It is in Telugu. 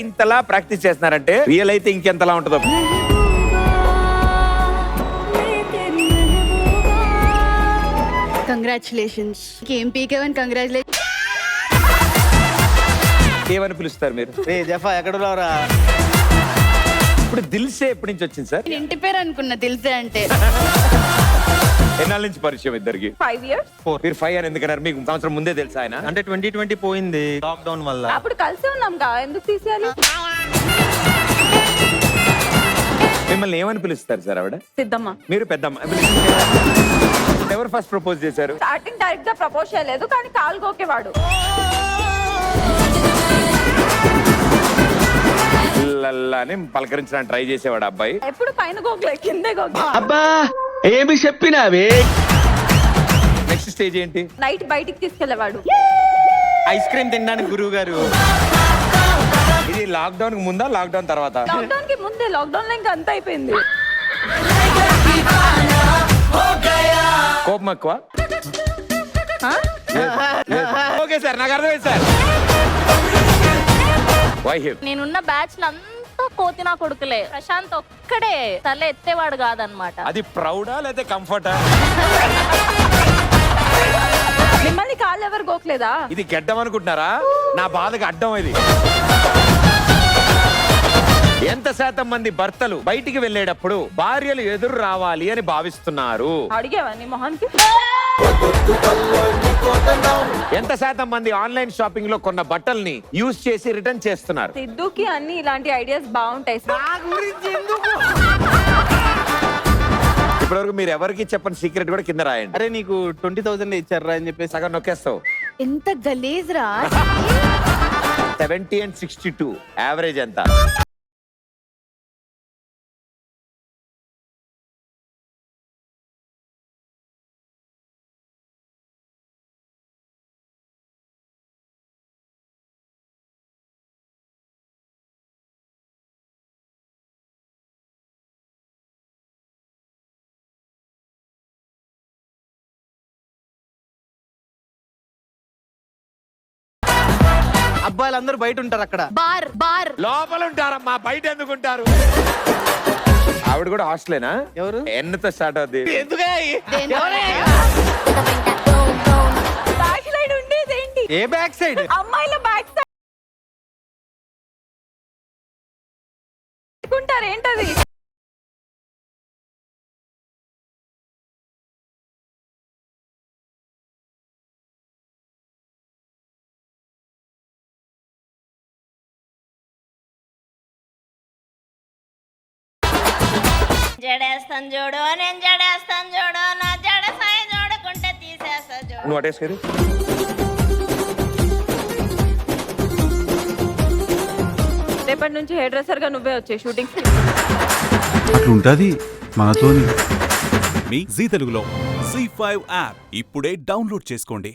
ఇంతలా ప్రాక్టీస్ చేస్తున్నారంటే రియల్ అయితే ఇంకెంతలా ఉంటుందో. కంగ్రాచులేషన్స్. ఏం పీకేవన్ కంగ్రాచులేషన్. ఏమని పిలుస్తారు మీరు? జఫా ఎక్కడ ఉన్నావురా? ఇప్పుడు దిల్సే ఎప్పటి నుంచి వచ్చింది సార్? ఇంటి పేరు అనుకున్నా తెలిసే అంటే. ఎన్నాళ్ళ నుంచి పరిచయం ఇద్దరికి? 5 years. మీరు 5 అని ఎందుకన్నారు? మీకు సంవత్సరం ముందే తెలుసా ఆయన? అంటే 2020 పోయింది లాక్డౌన్ వల్ల. అప్పుడు కలిసి ఉన్నాం కా, ఎందుకు తీసేయాలి? మిమ్మల్ని ఏమని పిలుస్తారు సార్ ఆవిడ? సిద్ధమ్మ. మీరు పెద్దమ్మ. ఎవరు ఫస్ట్ ప్రపోజ్ చేశారు? స్టార్టింగ్ డైరెక్ట్ గా ప్రపోజ్ చేయలేదు, కానీ కాల్ గోకేవాడు. అని పలకరించడానికి ట్రై చేసేవాడు అబ్బాయి. ఎప్పుడు పైన గోకలే, కిందే గోకలే. అబ్బా ఏమి చెప్పినావే? నెక్స్ట్ స్టేజ్ ఏంటి? నైట్ బయటికి తీసుకెళ్లేవాడు. ఐస్ క్రీమ్ తినడానికి గురువు గారు. ఇది లాక్డౌన్ కి ముందా లాక్డౌన్ తర్వాత? లాక్డౌన్ కి ముందే. లాక్డౌన్ లో ఇంకా అంత అయిపోయింది. కోపం ఎక్కువ? ఓకే సార్, నాకు అర్థమైంది సార్. నేనున్న బ్యాచ్ అంతా కోతి నా కొడుకులే. ప్రశాంత్ ఒక్కడే తల ఎత్తేవాడు కాదనమాట. అది ప్రౌడా లేదా కంఫర్టా? మిమ్మల్ని కాళ్ళు ఎవరు గోకలేదా? ఇది గెడ్డం అనుకుంటున్నారా? నా బాధకు అడ్డం ఇది. ఎంత శాతం మంది భర్తలు బయటికి వెళ్ళేటప్పుడు భార్యలు ఎదురు రావాలి అని భావిస్తున్నారు? అడిగేవా నీ మొహానికి? ఎంత శాతం మంది ఆన్లైన్ షాపింగ్ లో కొన్న బట్టల్ని యూజ్ చేసి రిటర్న్ చేస్తున్నారు? సిద్ధుకి అన్ని ఇలాంటి ఐడియాస్ బాగుంటాయి. ఇప్పటివరకు మీరు ఎవరికి చెప్పని సీక్రెట్ కూడా కింద రాయండి. అరే నీకు 20,000 ఇచ్చారా అని చెప్పేసి సగం నొక్కేస్తావు. ఎంత గలీజ్ రా. 70 and 62 యావరేజ్ ఎంత? అబ్బాయిలందరూ బయట ఉంటారు అక్కడ. బార్ బార్ లోపల ఉంటారమ్మా, బయట ఎందుకుంటారు? ఆవిడ కూడా హాస్టలేనా? ఎవరు? ఎన్నతో స్టార్ట్ అవుద్ది? బ్యాక్ సైడ్ ఉండేది ఏంటి? ఏ బ్యాక్ సైడ్? అమ్మాయిల బ్యాక్ సైడ్ ఉంటారు ఏంటది? జడేస్తాను చూడు, నేను జడేస్తాను చూడు, నా జడ సాయ చూడకుంటే తీసేస్తా చూడు. నువ్వు అటేసుకొని రేపటి నుంచి హెయిర్ డ్రెస్సర్ గా నువ్వే వచ్చే షూటింగ్. ఉంటది మనతోని. మీ జీ తెలుగులో జీ5 యాప్ ఇప్పుడే డౌన్లోడ్ చేసుకోండి.